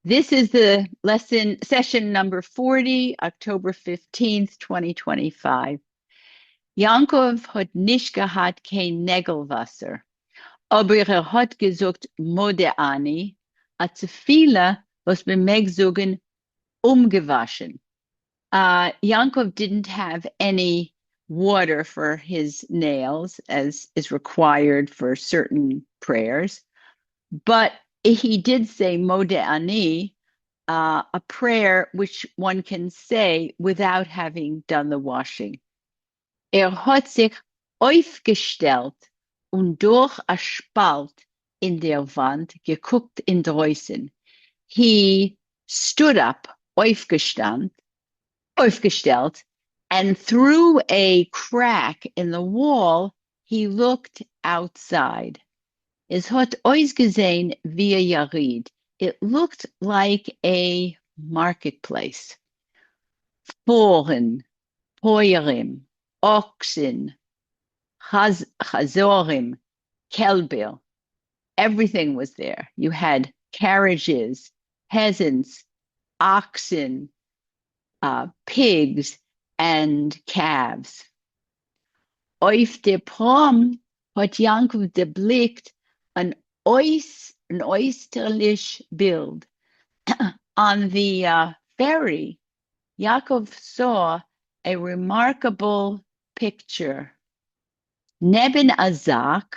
This is the lesson session number 40, October 15th, 2025. Yankov hat nicht gehabt kein Nägelwasser, aber hat gesagt, Mode ani, a zu viele, was wir meg sagen, umgewaschen. Yankov didn't have any water for his nails, as is required for certain prayers, but he did say Mode ani, a prayer which one can say without having done the washing. Hat sich aufgestellt und durch a Spalt in der Wand geguckt in draußen. He stood up, aufgestellt, and through a crack in the wall, he looked outside. Es hat ausgesehen wie Yarid. It looked like a marketplace. Foren, Poirim, oxen, chazorim, kelbir. Everything was there. You had carriages, peasants, oxen, pigs, and calves. Auf der Prom hat Yankov geblickt an österlich Bild. On the ferry, Yaakov saw a remarkable picture. Neben Azak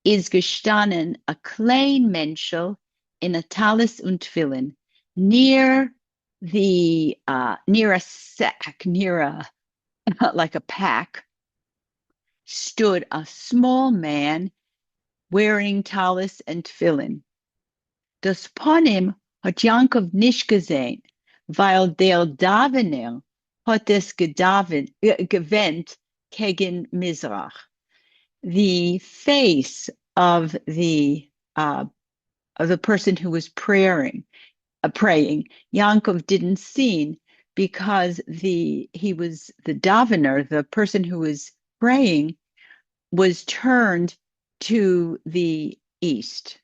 is gestanden a klein Menschel in a talis und tefillin, near a sack, like a pack, stood a small man wearing talis and tefillin. Das Ponim hat Yankov nicht gesehen, weil der Davener hat es gewendet gegen Mizrach. The face of the person who was praying, Yankov didn't see because the davener, the person who was praying, was turned to the east.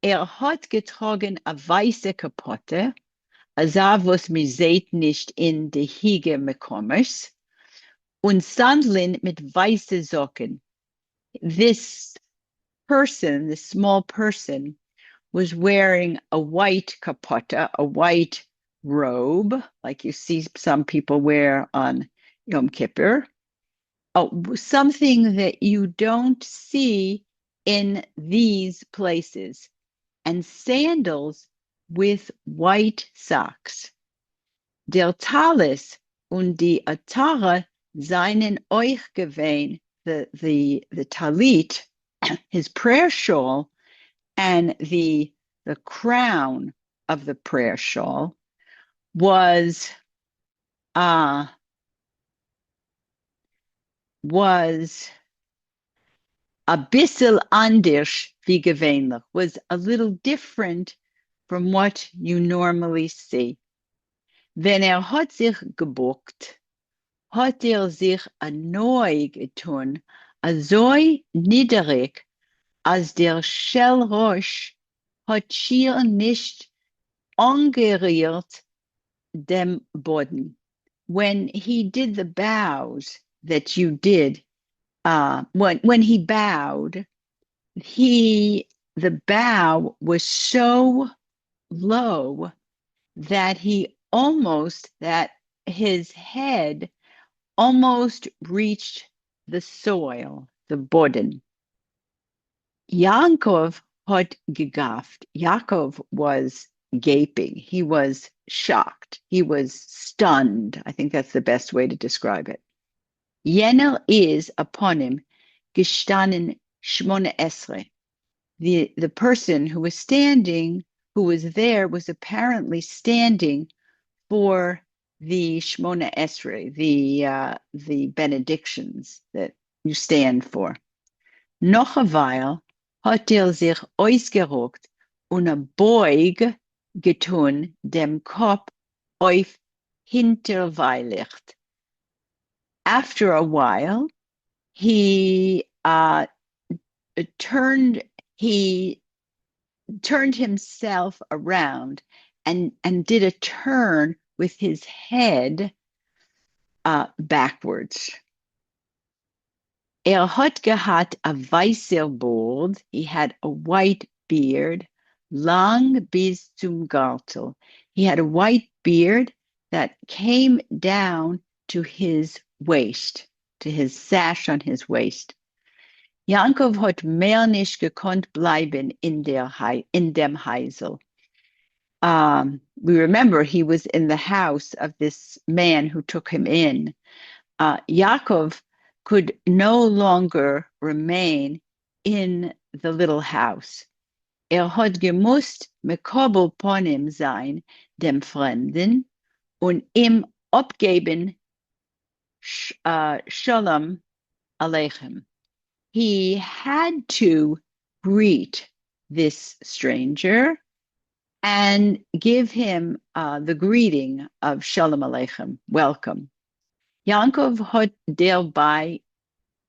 Hat getragen a weiße Kapotte, was mi seht nicht in de Hige mekommers, und Sandlin mit weiße Socken. This small person, was wearing a white kapotte, a white robe, like you see some people wear on Yom Kippur, something that you don't see in these places, and sandals with white socks. Der Talis und die Atara seinen euch gewähn, the talit, his prayer shawl, and the crown of the prayer shawl was a bissel anders wie gewöhnlich, was a little different from what you normally see. Wenn hat sich gebuckt, hat sich neu getun, so niedrig, als der Schellrosch hat schier nicht angerührt dem Boden. When he did the bows that you did, when he bowed, the bow was so low that his head almost reached the soil, the Boden. Yaakov hat gegafft. Yaakov was gaping. He was shocked. He was stunned. I think that's the best way to describe it. Jener is upon him gestanden shmona esre. The person who was there, was apparently standing for the Shmona Esrei, the benedictions that you stand for. Noch a while hat sich ausgeruckt und a Beug getun dem Kopf auf hinterweiligt. After a while, he turned himself around and did a turn with his head backwards. Hat gehabt a weißer Bart. He had a white beard, lang bis zum Gürtel. He had a white beard that came down to his waist, to his sash on his waist. Yankov hat mehr nicht gekonnt bleiben in dem Heisel. We remember he was in the house of this man who took him in. Yaakov could no longer remain in the little house. Hat gemusst mekobel ponim sein, dem Fremden, und ihm abgeben Shalom Aleichem. He had to greet this stranger and give him the greeting of Shalom Aleichem, welcome. Yankov hat dabei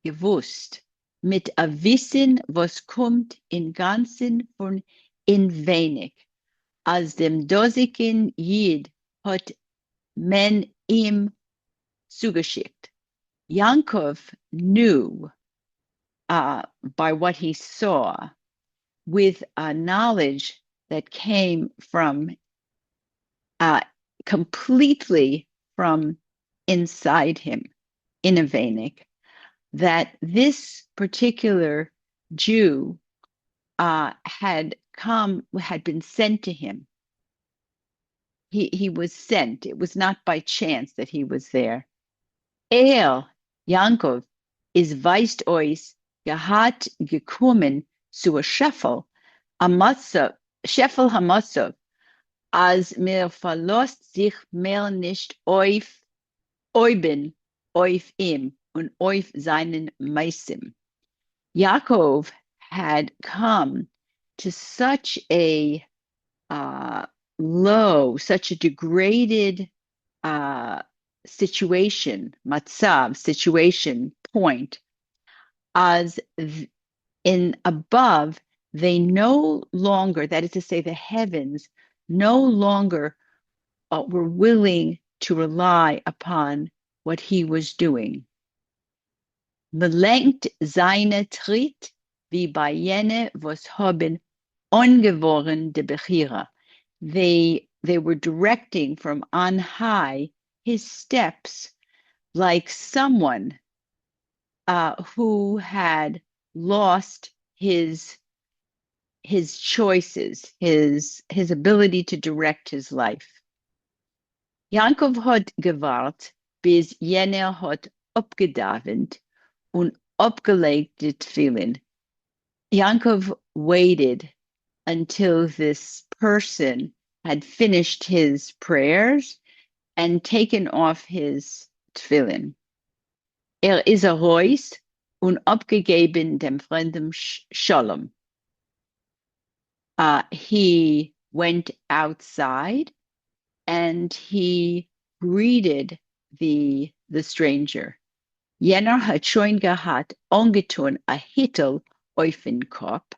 gewusst, mit a Wissen, was kommt in Ganzen von in wenig. Als dem dosigen Jid hat men ihm zugeschickt. Yankov knew by what he saw with a knowledge that came from completely from inside him, in a Vainik, that this particular Jew had been sent to him. He was sent. It was not by chance that he was there. Yankov, is weist euch gehat gekommen zu a Scheffel Hamasov, als mir verlost sich mehr nicht auf ihm und auf seinen Meisim. Yaakov had come to such a such a degraded situation, matzav, situation, point, as in above, they no longer, that is to say, the heavens no longer were willing to rely upon what he was doing. Belenkt seine Tritt wie bei jene, was haben ongeworen de Bechira. They were directing from on high his steps like someone who had lost his choices, his ability to direct his life. Yankov hat gewart, bis jener hat abgedavend und abgelegt die Tefillin. Yankov waited until this person had finished his prayers and taken off his tefillin. Is a Reus und abgegeben dem Fremden Shalom. He went outside and he greeted the stranger. Jener hat schon gehabt ongetun a Hittel auf den Kopf.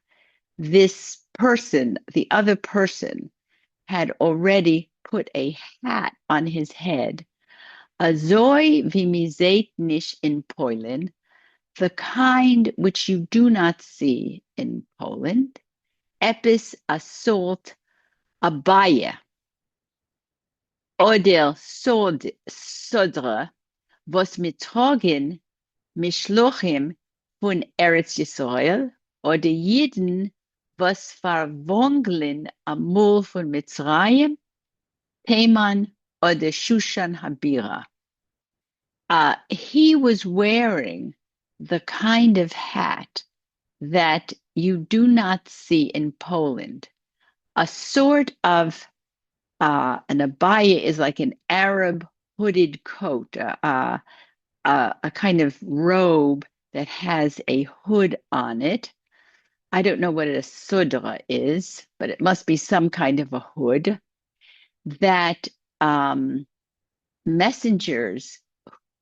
This person, the other person, had already put a hat on his head. Azoi wie mi seht nicht in Poland, the kind which you do not see in Poland, epis assault abaya, oder sodra, was mitrogen mishlochim von Eretz Yisrael, oder Jiden, was verwongeln amul von Mitzrayim, Teman, oder Shushan Habira. He was wearing the kind of hat that you do not see in Poland. A sort of, an abaya is like an Arab hooded coat, a kind of robe that has a hood on it. I don't know what a sudra is, but it must be some kind of a hood that messengers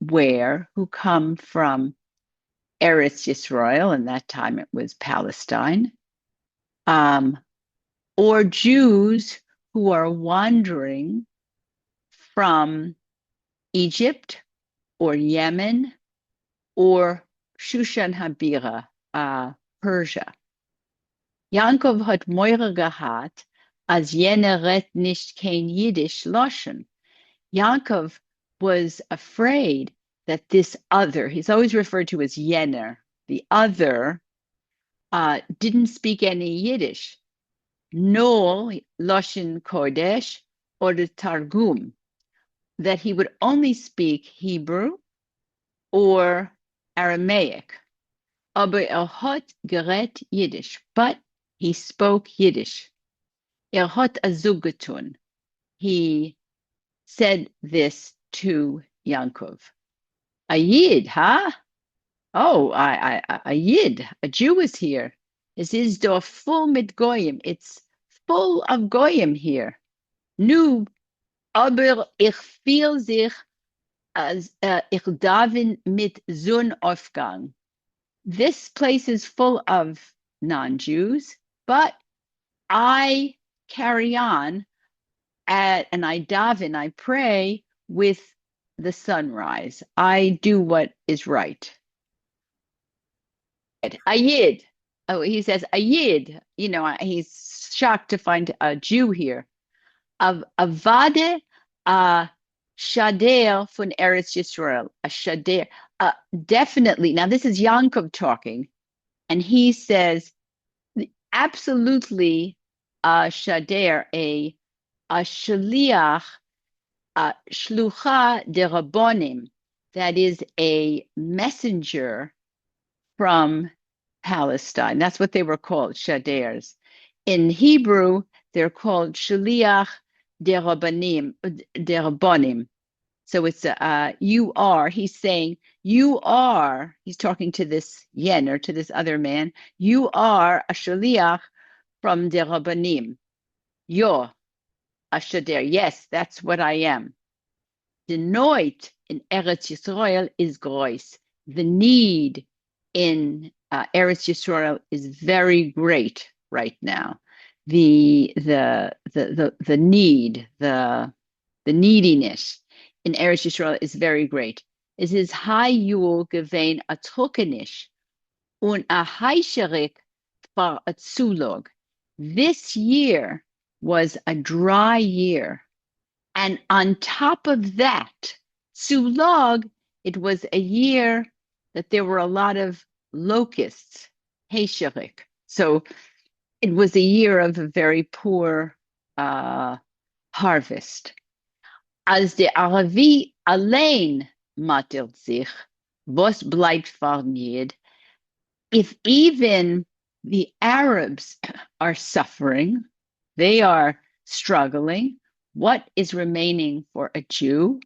wear who come from Eretz Yisrael, and that time it was Palestine, or Jews who are wandering from Egypt or Yemen or Shushan Habira, Persia. Yankov hat moire gehat, as jener ret nicht kein Yiddish loschen. Yankov was afraid that this other, he's always referred to as jener, the other, didn't speak any Yiddish, nor Loshin Kodesh or the Targum, that he would only speak Hebrew or Aramaic. Aber hat gerät Yiddish, but he spoke Yiddish. Hat azug getun. He said this to Yankov. A Yid, huh? Oh, a Yid, a Jew is here. Es ist doch full mit Goyim. It's full of Goyim here. Nu, aber ich fühl sich, als ich daven mit Sonnenaufgang. This place is full of non-Jews, but I carry on and I daven, I pray with the sunrise. I do what is right. A Yid. Oh, he says a Yid. You know, he's shocked to find a Jew here. Avade Shader von Eretz Yisrael. A Shader. Definitely. Now, this is Yankov talking, and he says, absolutely, Shader, a Shaliach, Shlucha de Rabbonim, that is a messenger from Palestine. That's what they were called, Shaders. In Hebrew, they're called Shaliach de Rabbonim. So it's you are, he's saying, you are, he's talking to this Yener, to this other man, you are a Shaliach from de Rabbanim. You're a Shader. Yes, that's what I am. The noit in Eretz Yisrael is gross. The need in Eretz Yisrael is very great right now. The need, the neediness in Eretz Yisrael is very great. Es ist Hayul gewein a Trokenish und a Heischerik for a Zulog. This year was a dry year. And on top of that, Zulog, it was a year that there were a lot of locusts, Heischerik. So it was a year of a very poor harvest. Als der Aravi allein matelt sich, was bleibt von Yid, if even the Arabs are suffering, they are struggling, what is remaining for a Jew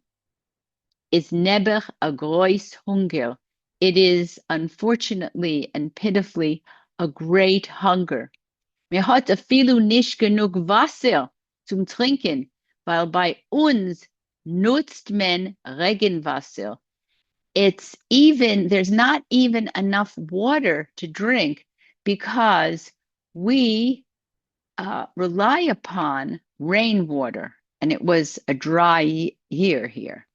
is Nebech a grois hunger. It is unfortunately and pitifully a great hunger. Mir hat afilu nicht genug Wasser zum Trinken, weil bei uns nutzt man Regenwasser. It's even, there's not even enough water to drink because we rely upon rainwater, and it was a dry year here.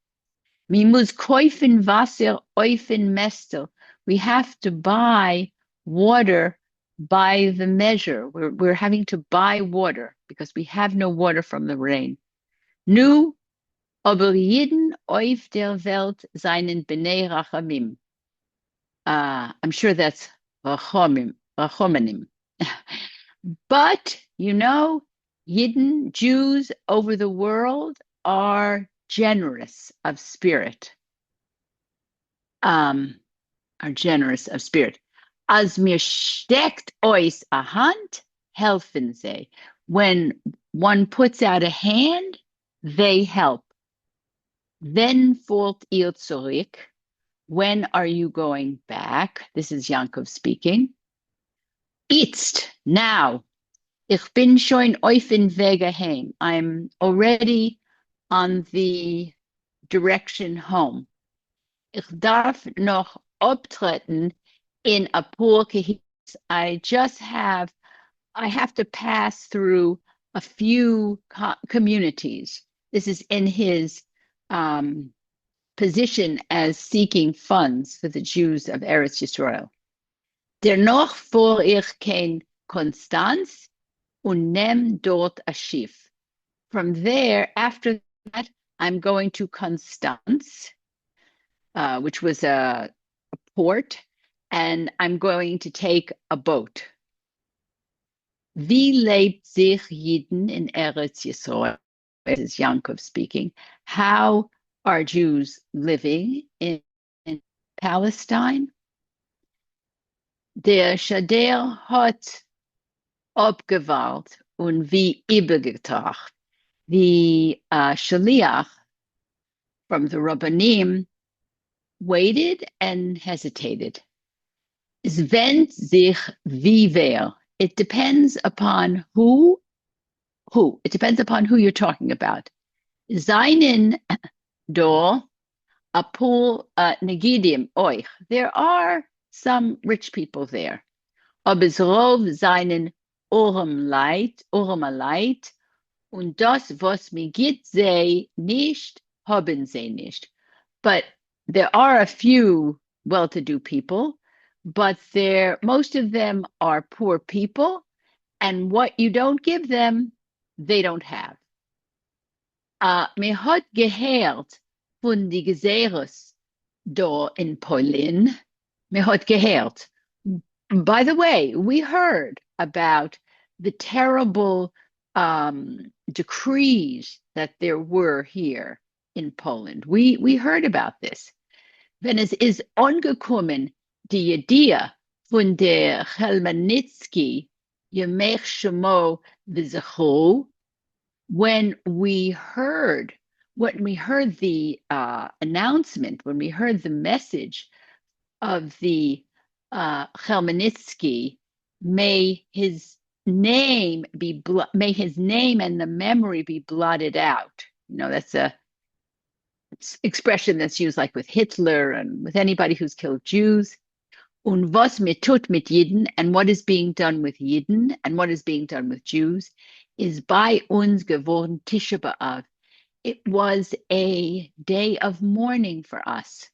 Mi muss kaufen Wasser aufen Mestel. We have to buy water by the measure. We're having to buy water because we have no water from the rain. Nu, aber jeden auf der Welt seinen Bnei Rachamim. I'm sure that's Rachomanim. But, you know, Yidden Jews over the world are generous of spirit. Are generous of spirit. As mir steckt euch a Hand, helfen sie. When one puts out a hand, they help. Then fort ihr zurück. When are you going back? This is Yankov speaking. Jetzt, now. Ich bin schon auf den Wege heim. I'm already on the direction home. Ich darf noch auftreten in a paar Kehillas. I just have I have to pass through a few communities. This is in his position as seeking funds for the Jews of Eretz Yisrael. Dennoch vor ich kein Konstanz und nehm dort a Schiff. From there, after that, I'm going to Constance, which was a port, and I'm going to take a boat. Wie lebt sich Jiden in Eretz Yisrael? This is Yankov speaking. How are Jews living in Palestine? Der Shader hat abgewalt und wie übergetracht. The Shaliach from the Rabbanim waited and hesitated. Es wendet sich wie wer. It depends upon who. It depends upon who you're talking about. Seinen do apul negidim oich. There are some rich people there. Aber es rov seinen Orem Leid, und das, was mir gibt, sei nicht, haben sie nicht. But there are a few well-to-do people, but most of them are poor people, and what you don't give them, they don't have. Mir hat gehört von die Geseres da in Polen. Mir hat gehört. By the way, we heard about the terrible decrees that there were here in Poland. We heard about this. Wenn es ist angekommen, die Idee von der Chmielnicki, Yemech Shemo v'Zechu, when we heard the announcement, when we heard the message of the Chmielnicki, may his name and the memory be blotted out. That's a expression that's used like with Hitler and with anybody who's killed Jews. Und was mir tut mit Jiden, and what is being done with Jiden and what is being done with Jews, is bei uns geworden Tisha B'Av. It was a day of mourning for us.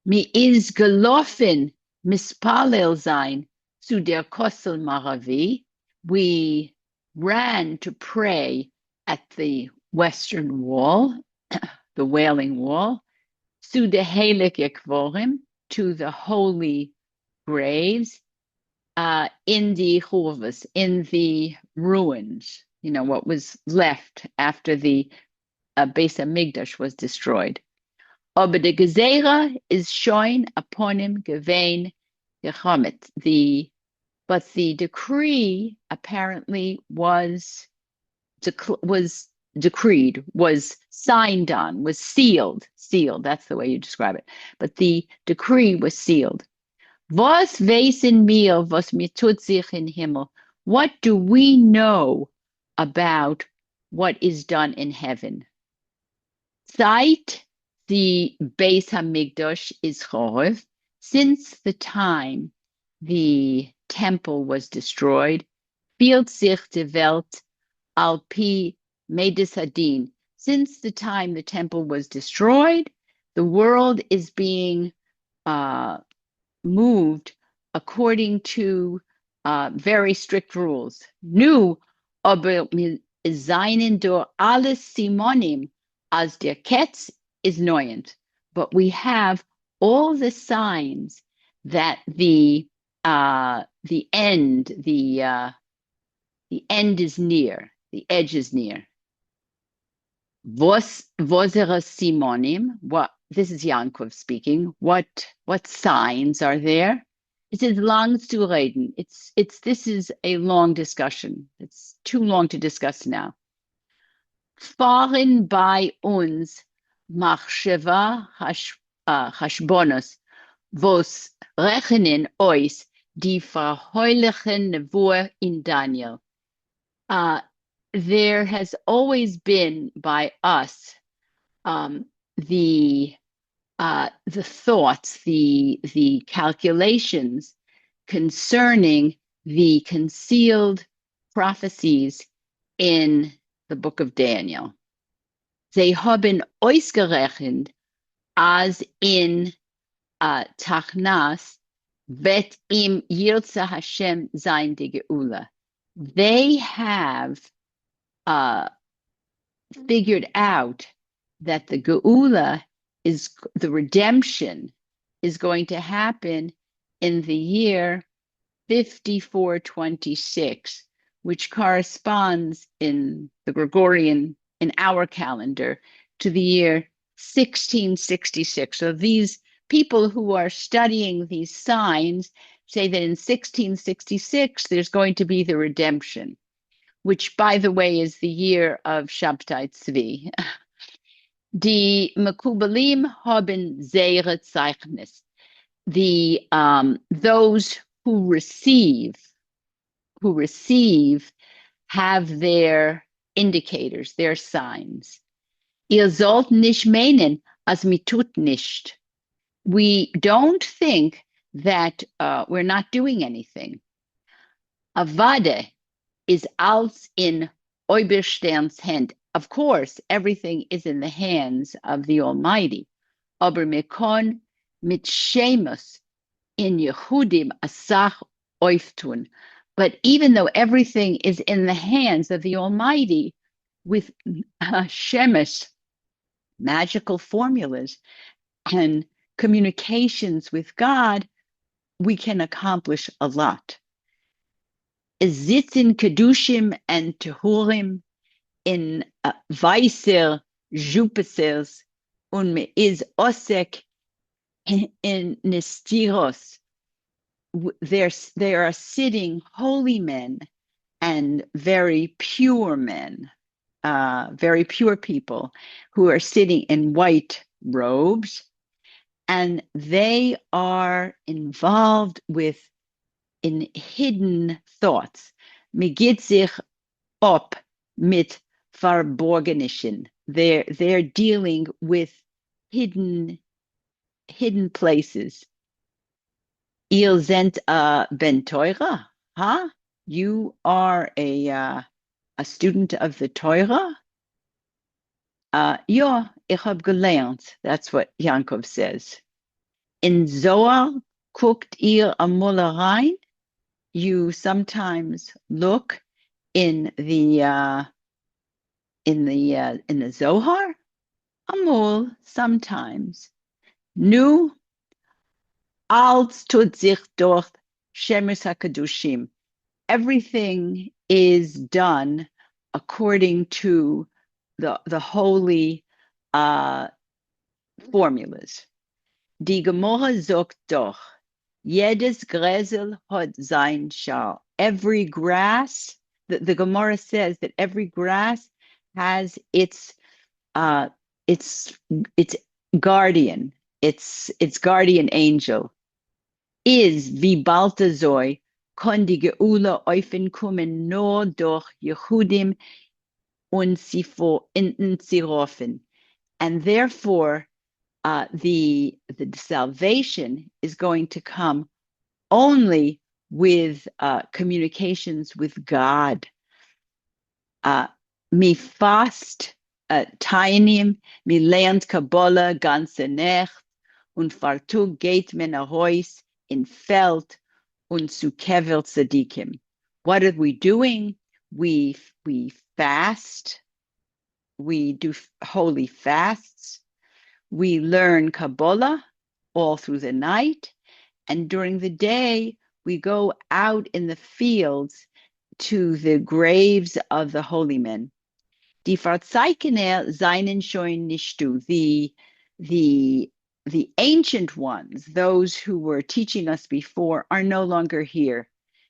Mi is gelaufen mispalel sein zu der Kosel Maravi. We ran to pray at the Western Wall, the Wailing Wall, zu der Heilige Quorim, to the holy graves, in the churvas, in the ruins, what was left after the Beis HaMikdash was destroyed. Aber the Gezerah is showing upon him gewein gechomet. But the decree apparently was decreed, was signed on, was sealed. That's the way you describe it. But the decree was sealed. Was weissen mir, was mir tut sich in Himmel? What do we know about what is done in heaven? Seit the Beis HaMikdash is chorev, since the time the temple was destroyed, fielt sich die Welt al pi Medis Hadin. Since the time the temple was destroyed, the world is being moved according to very strict rules. Nu, aber mir seinen durch alle Simonim as der Ketz is neuend. But we have all the signs that the end is near, the edge is near. Vosera Simonim, this is Yankov speaking. What signs are there? It is lang zu reden. This is a long discussion. It's too long to discuss now. Fahren bei uns machsheva hashbonos, vos rechnen ois die verheulichen Nevuah in Daniel. There has always been by us the thoughts, the calculations concerning the concealed prophecies in the book of Daniel. Sie haben ausgerechnet, als in Tachnas vet im Yirtzeh Hashem sein die Geula. They have figured out that the Geula is the redemption is going to happen in the year 5426, which corresponds in the Gregorian, in our calendar, to the year 1666. So these people who are studying these signs say that in 1666 there's going to be the redemption, which, by the way, is the year of Shabtai Tzvi. Die Mekubalim haben Zeire Zeichnis. Those who receive have their indicators, their signs. Ihr sollt nicht meinen, as mi tut nicht. We don't think that we're not doing anything. Avade is als in Oberstern's hand. Of course, everything is in the hands of the Almighty. Aber mekon mit Shemus in Yehudim asach oiftun. But even though everything is in the hands of the Almighty, with Shemesh, magical formulas, and communications with God, we can accomplish a lot. Zitzin Kedushim and Tehurim in Weiser Jupiters und me is Osek in Nestiros. They are sitting holy men and very pure men, very pure people who are sitting in white robes, and they are involved in hidden thoughts. Megit sich op mit verborgenischen. They're dealing with hidden places. Ihr seid ben Teure, huh? You are a student of the Torah? Ja, ich hab gelernt. That's what Yankov says. In Zohar guckt ihr amol rein. You sometimes look in the Zohar. Amol, sometimes. Nu, als tut sich dort Shemesh HaKadoshim. Everything is done according to the holy formulas. Die Gemara sagt doch, jedes Gräsel hat sein Schal. Every grass, the Gemara says that every grass has its guardian, its guardian angel. Is wie Baltazoi, kon die Geula aufkommen nur durch Yehudim und Sirofen. And therefore, the salvation is going to come only with communications with God. Mi fast Tainim, mi lernt Kabbalah ganze Nacht und fartug geht men a Heus in Feld und zu Kevel Tzadikim. What are we doing? We fast. We do holy fasts. We learn Kabbalah all through the night. And during the day, we go out in the fields to the graves of the holy men. Die Verzeichner seinen schon nicht du. The ancient ones, those who were teaching us before, are no longer here.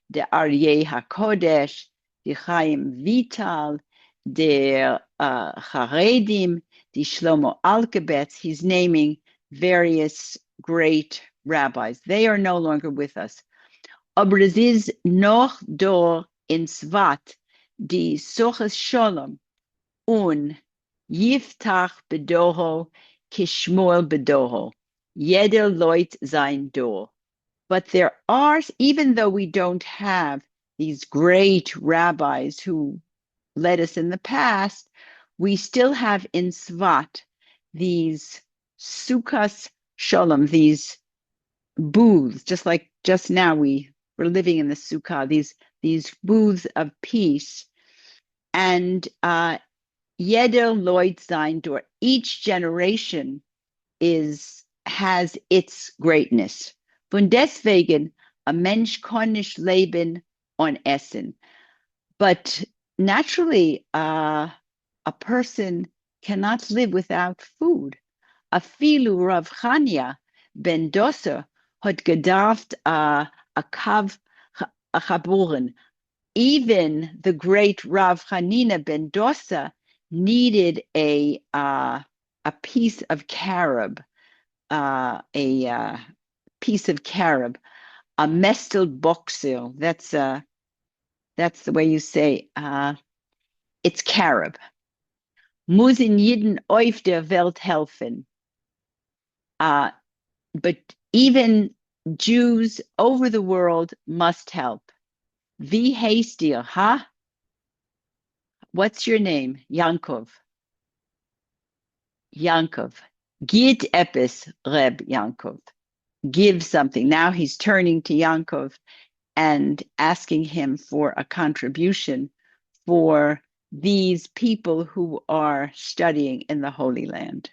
The Aryeh HaKodesh, the Chaim Vital, the Charedim, the Shlomo Alkabetz. He's naming various great rabbis. They are no longer with us. Aber es ist noch da in Svat, die Soches Sholom, und Yiftach Bedoho, Kishmuel Bedoho. Jeder Leut sein do. But there are, even though we don't have these great rabbis who led us in the past, we still have in Svat these sukkahs shalom, these booths, just like just now we're living in the sukkah, these booths of peace. And jeder Lloyd sein door, each generation has its greatness. Von deswegen, a Mensch kann nicht leben on Essen. But naturally, a person cannot live without food. Afilu Rav Chania ben Dosa hat gedarft a kav a chaburen. Even the great Rav Hanina ben Dosa needed a piece of carob, a piece of carob, a mestel boxil. That's the way you say it's carob. Muss in jeden auf der Welt helfen. But even Jews over the world must help. Wie heißt ihr, huh? What's your name? Yankov. Yankov. Git epis, Reb Yankov. Give something. Now he's turning to Yankov and asking him for a contribution for these people who are studying in the Holy Land.